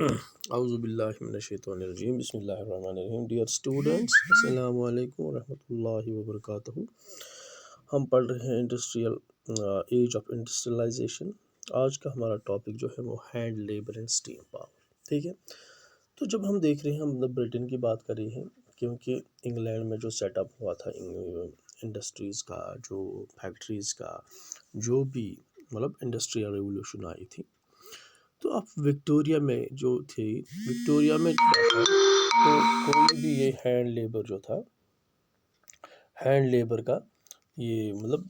औज़ुबिल्लाहिमिनश्शैतानिर्रजीम बिस्मिल्लाहिर्रहमानिर्रहीम। Dear students, अस्सलामु अलैकुम वरहमतुल्लाहि वबरकातुहू। हम पढ़ रहे हैं इंडस्ट्रियल एज ऑफ इंडस्ट्रियलाइजेशन। आज का हमारा टॉपिक जो है वो hand labour and steam power. ठीक है, तो जब हम देख रहे हैं, हम मतलब ब्रिटेन की बात कर रहे हैं, क्योंकि इंग्लैंड में जो सेटअप हुआ था इंडस्ट्रीज़ का, जो फैक्ट्रीज़ का, जो भी मतलब इंडस्ट्रियल रेवोल्यूशन आई थी, तो अब विक्टोरिया में जो थी, विक्टोरिया में क्या था, तो कोई भी ये हैंड लेबर जो था, हैंड लेबर का ये मतलब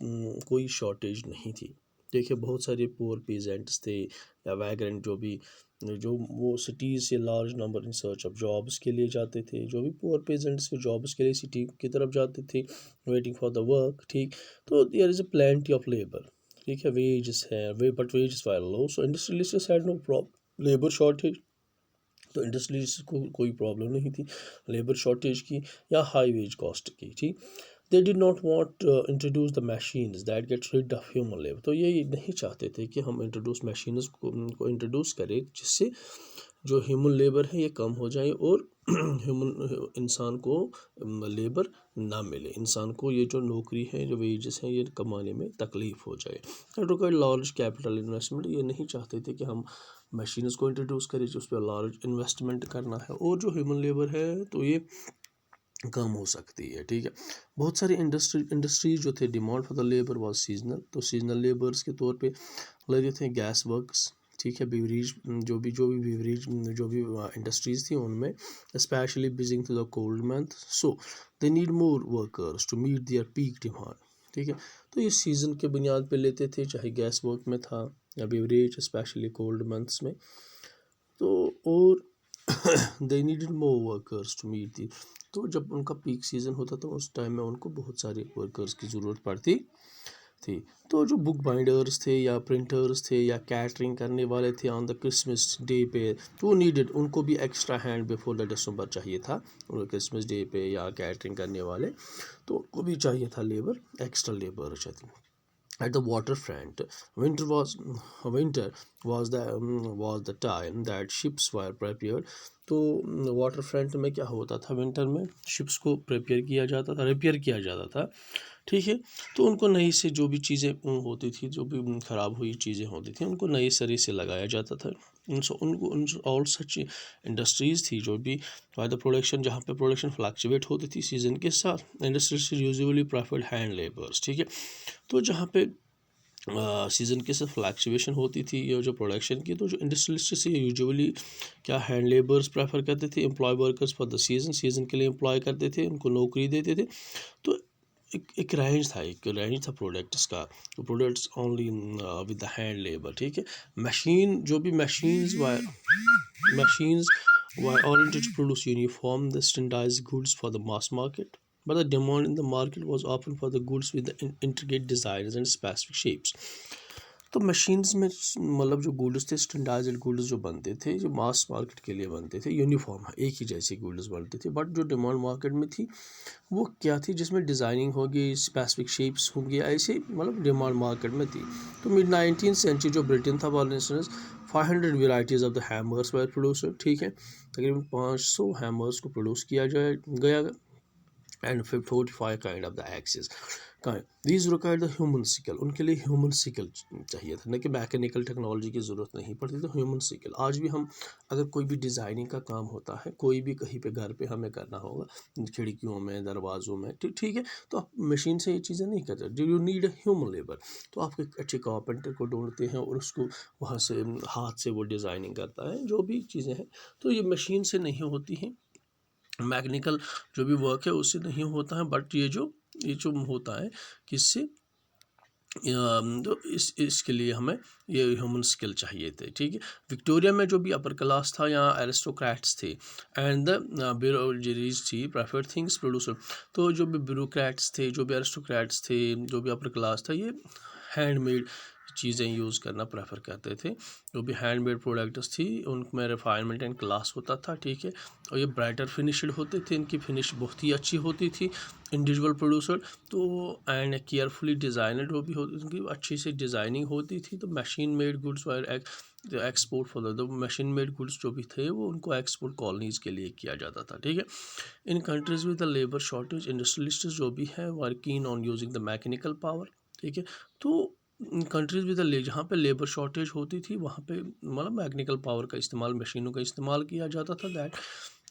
कोई शॉर्टेज नहीं थी। देखिए, बहुत सारे पुअर पीजेंट्स थे या वैग्रेंट, जो वो सिटीज़ से large number in search of jobs के लिए जाते थे, जो भी पुअर पीजेंट्स के जॉब्स के लिए सिटी की तरफ जाते थे, वेटिंग फॉर द वर्क। ठीक, तो there is a plenty of labour. ठीक है, वेजेस है but wages were low, so industrialists had no problem labour shortage. तो इंडस्ट्रीज को कोई प्रॉब्लम नहीं थी लेबर शॉर्टेज की या हाई वेज कॉस्ट की। ठीक, they did not want introduce the machines that get rid of human labour. तो ये नहीं चाहते थे कि हम इंट्रोड्यूस मशीन्स को इंट्रोड्यूस करें जिससे जो ह्यूमन लेबर है ये कम हो जाए और ह्यूमन इंसान को लेबर ना मिले, इंसान को ये जो नौकरी है, जो वेजेस हैं, ये कमाने में तकलीफ़ हो जाए। Required large capital investment. ये नहीं चाहते थे कि हम मशीन्स को इंट्रोड्यूस करें जिस पर लार्ज इन्वेस्टमेंट करना है और जो ह्यूमन लेबर है तो ये कम हो सकती है। ठीक है, बहुत सारी इंडस्ट्रीज जो थे, demand for the labour was seasonal. तो सीजनल लेबर्स के तौर पे लगे थे गैस वर्क्स। ठीक है, बिवरेज, जो भी बिवरेज, जो भी इंडस्ट्रीज थी उनमें specially busying to the cold month, so they need more workers to meet their peak demand. ठीक है, तो ये सीज़न के बुनियाद पे लेते थे, चाहे गैस वर्क में था या बिवरेज, स्पेशली कोल्ड मंथ्स में। तो और they needed more workers to meet the. तो जब उनका पीक सीज़न होता था उस टाइम में उनको बहुत सारे वर्कर्स की ज़रूरत पड़ती थी। तो जो बुक बाइंडर्स थे या प्रिंटर्स थे या कैटरिंग करने वाले थे ऑन द क्रिसमस डे पे, तो वो नीडेड, उनको भी एक्स्ट्रा हैंड बिफोर द दिसंबर चाहिए था। उनको क्रिसमस डे पे या कैटरिंग करने वाले, तो उनको भी चाहिए था लेबर, एक्स्ट्रा लेबर चाहिए। At the waterfront, winter was was the time that ships were prepared. तो वाटर फ्रंट में क्या होता था, विंटर में शिप्स को प्रिपेयर किया जाता था, रिपेयर किया जाता था। ठीक है, तो उनको नई से जो भी चीज़ें होती थी, जो भी ख़राब हुई चीज़ें होती थी, उनको नए सिरे से लगाया जाता था। उनको ऑल सच इंडस्ट्रीज़ थी जो भी बाय द प्रोडक्शन, जहाँ पे प्रोडक्शन फ्लक्चुएट होती थी सीज़न के साथ, industries usually preferred hand labours. ठीक है, तो जहाँ पे सीज़न के साथ फ्लक्चुएशन होती थी या जो प्रोडक्शन की, तो जो इंडस्ट्रियलिस्ट से यूजुअली क्या हैंड लेबर्स प्रेफर करते थे, employ workers for the season के लिए एम्प्लॉय करते थे, उनको नौकरी देते थे। तो एक रेंज था प्रोडक्ट्स का, तो products only with the hand labour. ठीक है, मशीन, जो भी machines were oriented to produce uniform, the standardized goods for the mass market, but the demand in the market was often for the goods with the intricate designs and specific shapes. तो machines में मतलब जो goods थे, standardised goods जो बनते थे, जो mass market के लिए बनते थे, यूनिफॉर्म एक ही जैसे गुड्स बनते थे, बट जो डिमांड मार्केट में थी वो क्या थी, जिसमें डिज़ाइनिंग होगी, स्पेसिफिक शेप्स होंगी, ऐसे मतलब डिमांड मार्केट में थी। तो मिड 19th सेंचुरी जो ब्रिटेन था, for instance 500 varieties of the hammers were producer. ठीक है, तकरीबन 500 हैमर्स को प्रोड्यूस किया गया and 45 kind of the axes kind, these required the human skill. उनके लिए ह्यूमन सिकल चाहिए था, न कि मैकेनिकल टेक्नोलॉजी की ज़रूरत नहीं पड़ती, तो ह्यूमन सिकल। आज भी हम अगर कोई भी डिज़ाइनिंग का काम होता है, कोई भी कहीं पे घर पे हमें करना होगा, खिड़कियों में, दरवाज़ों में, ठीक है, तो आप मशीन से ये चीज़ें नहीं करते, do you need a human labour. तो आप एक अच्छे कारपेंटर को ढूंढते हैं और उसको वहाँ से हाथ से वो डिज़ाइनिंग करता है, जो भी चीज़ें हैं, तो ये मशीन से नहीं होती हैं, मैकेनिकल जो भी वर्क है उससे नहीं होता है, बट ये जो होता है किससे, तो इसके लिए हमें ये ह्यूमन स्किल चाहिए थे। ठीक है, विक्टोरिया में जो भी अपर क्लास था या एरिस्टोक्रेट्स थे एंड द ब्यूरोक्रेसीज थी प्रेफर्ड थिंग्स प्रोड्यूसर। तो जो भी ब्यूरोक्रेट्स थे, जो भी एरिस्टोक्रेट्स थे, जो भी अपर क्लास था, ये हैंडमेड चीज़ें यूज़ करना प्रेफर करते थे। जो भी हैंडमेड प्रोडक्ट्स थी उनमें रिफाइनमेंट एंड क्लास होता था, ठीक है। और ये ब्राइटर फिनिश्ड होते थे, इनकी फिनिश बहुत ही अच्छी होती थी इंडिविजुअल प्रोड्यूसर। तो एंड केयरफुली डिज़ाइनर जो भी होती उनकी अच्छी से डिज़ाइनिंग होती थी। तो machine made goods were export for the machine made goods जो भी थे वो उनको एक्सपोर्ट कॉलोनीज़ के लिए किया जाता था, ठीक है। In countries with the labour shortage industrialist जो भी है were keen on using the mechanical power, ठीक है। तो कंट्रीज़ विद द जहाँ पे लेबर शॉर्टेज होती थी वहाँ पे मतलब मैकेनिकल पावर का इस्तेमाल, मशीनों का इस्तेमाल किया जाता था। दैट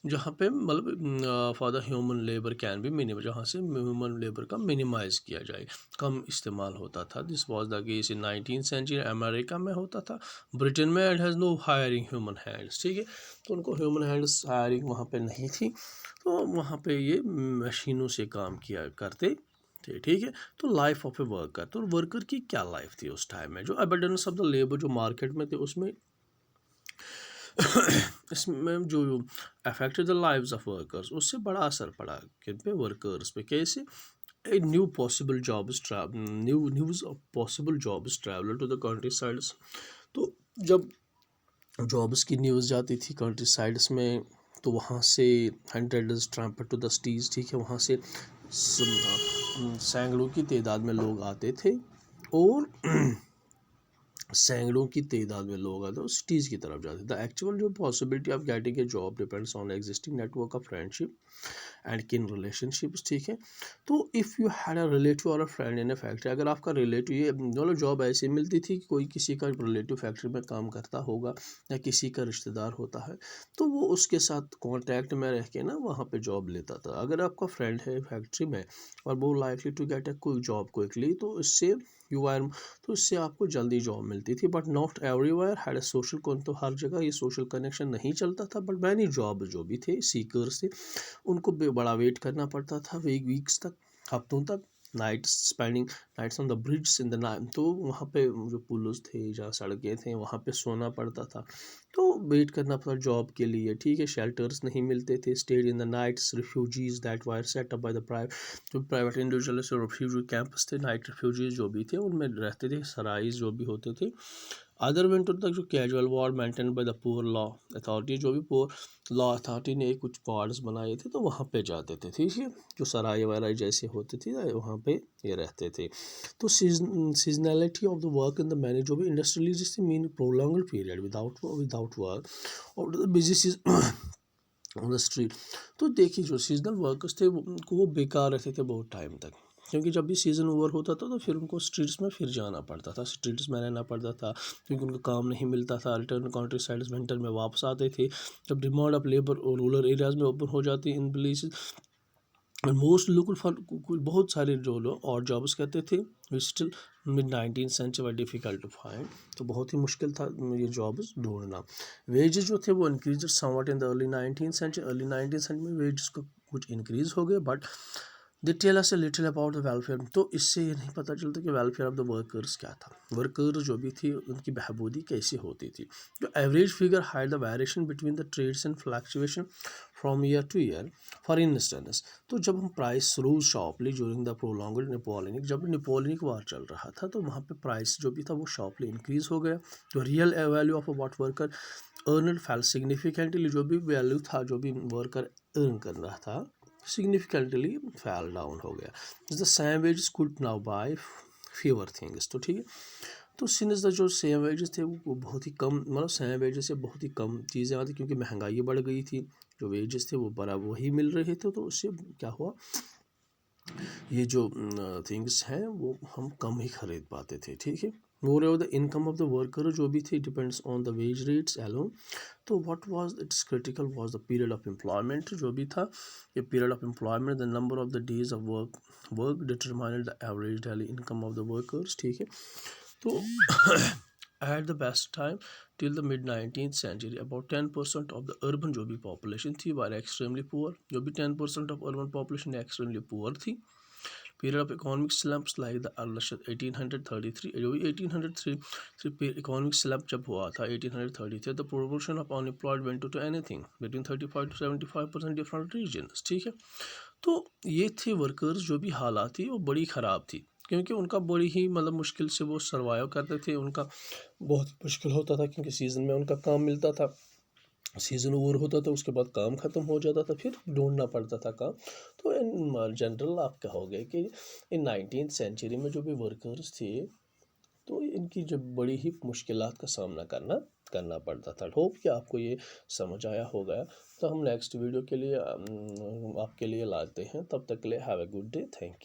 जहाँ पे मतलब for the human labour can be minimum, जहाँ से ह्यूमन लेबर का मिनिमाइज़ किया जाए, कम इस्तेमाल होता था। This was the case in 19th century. America में होता था, ब्रिटेन में it has no hiring human hands, ठीक है। तो उनको ह्यूमन हैंड्स हायरिंग वहाँ पे नहीं थी, तो वहाँ पे ये मशीनों से काम किया करते थे, ठीक है। तो लाइफ ऑफ ए वर्कर, तो वर्कर की क्या लाइफ थी उस टाइम में, जो अबंडेंस ऑफ द लेबर जो मार्केट में थे उसमें इसमें जो affected the lives of workers, उससे बड़ा असर पड़ा किन पे, वर्कर्स पे। कैसे? A new possible jobs news of possible jobs travel to the countrysides. तो जब जॉब्स की न्यूज़ जाती थी कंट्री साइड्स में तो वहाँ से hundreds transfer to the cities, ठीक है। वहाँ से सैकड़ों की तादाद में लोग आते थे और सैकड़ों की तादाद में लोग आते और सिटीज़ की तरफ जाते। द एक्चुअल जो possibility of getting a job depends on existing network of friendship and किन रिलेशनशिप्स, ठीक है। तो if you had a relative और अ फ्रेंड इन अ फैक्ट्री, अगर आपका रिलेटिव, ये दोनों जॉब ऐसे मिलती थी कि कोई किसी का रिलेटिव फैक्ट्री में काम करता होगा या किसी का रिश्तेदार होता है, तो वो उसके साथ कांटेक्ट में रह के ना वहाँ पे जॉब लेता था। अगर आपका फ्रेंड है फैक्ट्री में और वो लाइकली टू गेट अ कोई जॉब क्विकली, तो इससे यू आर, तो इससे आपको जल्दी जॉब मिलती थी। But not everywhere had a social कौन, तो हर जगह ये सोशल कनेक्शन नहीं चलता था। बट मैनी जॉब जो भी थे सीकर्स थे उनको बड़ा वेट करना पड़ता था, वीक्स तक, हफ्तों तक, nights spending nights on the bridge in the night. तो वहाँ पे जो पुल्स थे, जहाँ सड़कें थे, वहाँ पे सोना पड़ता था, तो वेट करना पड़ता जॉब के लिए, ठीक है। शेल्टर्स नहीं मिलते थे, stayed in the nights, refugees that were set up by the private individual refugee camps थे, नाइट रिफ्यूजीज जो भी थे उनमें रहते थे, सराइज जो भी होते थे। अदर विंटर तक जो casual ward maintain by the poor law authority, जो भी पुअर लॉ अथॉरिटी ने कुछ वार्ड्स बनाए थे तो वहाँ पे जाते थे, ठीक है। जो सराय वराय जैसे होते थे वहाँ पे ये रहते थे। तो seasonality of the work in the manage, जो भी industrialist mean prolonged period without work और the busy on the street. तो देखिए जो सीजनल वर्कर्स थे वो बेकार रहते थे बहुत टाइम तक, क्योंकि जब भी सीज़न ओवर होता था तो फिर उनको स्ट्रीट्स में फिर जाना पड़ता था, स्ट्रीट्स में रहना पड़ता था, क्योंकि उनको काम नहीं मिलता था। रिटर्न कंट्री साइड्स विंटर में वापस आते थे जब डिमांड ऑफ लेबर और रूरल एरियाज़ में ओपन हो जाती in places. Most look for, बहुत सारे जो लोग और जॉब्स करते थे still mid 19th century were difficult to find, तो बहुत ही मुश्किल था ये जॉब्स ढूंढना। वेजेस जो थे वो increase somewhat in the early 19th century. Early 19th century में वेजेस को कुछ इंक्रीज हो गए, but they tell us a little about the welfare. तो इससे ये नहीं पता चलता कि वेलफेयर ऑफ द वर्कर्स क्या था, वर्कर्स जो भी थी उनकी बहबूदी कैसी होती थी। जो average figure hide the variation between the trades and fluctuation from year to year. For instance, तो जब हम price rose sharply during the prolonged Napoleonic, जब नेपोलियनिक वार चल रहा था तो वहाँ पे प्राइस जो भी था वो शॉर्पली इंक्रीज हो गया। जो real value of what worker earn fail significantly, जो भी वैल्यू था जो भी वर्कर अर्न कर रहा था सिग्निफिकेंटली फैल डाउन हो गया। The same wages could now buy fewer things, तो ठीक है। तो सिंस द जो सेम वेजेस थे वो बहुत ही कम, मतलब सेम वेजेस से बहुत ही कम चीज़ें आती, क्योंकि महंगाई बढ़ गई थी, जो वेजेस थे वो बराबर वही मिल रहे थे, तो उससे क्या हुआ, ये जो थिंग्स हैं वो हम कम ही खरीद पाते थे, ठीक है। Moreover the income of the worker जो भी थी depends on the wage rates alone. तो what was its critical was the period of employment, जो भी था ये period of employment, the number of the days of work determined the average daily income of the workers, ठीक है। तो at the best time till the mid 19th century about 10% of the urban जो भी population थी were extremely poor, जो भी 10% of urban population extremely poor थी। period of economic slumps like the 1833, जो भी 1833 economic slump जब हुआ था 1833, the proportion of unemployed went to anything between 35 to 75% different regions, ठीक है। तो ये थे वर्कर्स जो भी हालात थी वो बड़ी ख़राब थी। क्योंकि उनका बड़ी ही मतलब मुश्किल से वो सर्वाइव करते थे। उनका बहुत मुश्किल होता था क्योंकि सीज़न में उनका काम मिलता था, सीज़न ओवर होता था, उसके बाद काम ख़त्म हो जाता था, फिर ढूंढना पड़ता था काम। तो इन जनरल आप कहोगे कि इन 19th सेंचुरी में जो भी वर्कर्स थे, तो इनकी जब बड़ी ही मुश्किलात का सामना करना करना पड़ता था। होप कि आपको ये समझ आया होगा। तो हम नेक्स्ट वीडियो के लिए आपके लिए लाते हैं। तब तक के लिए have a good day. Thank you.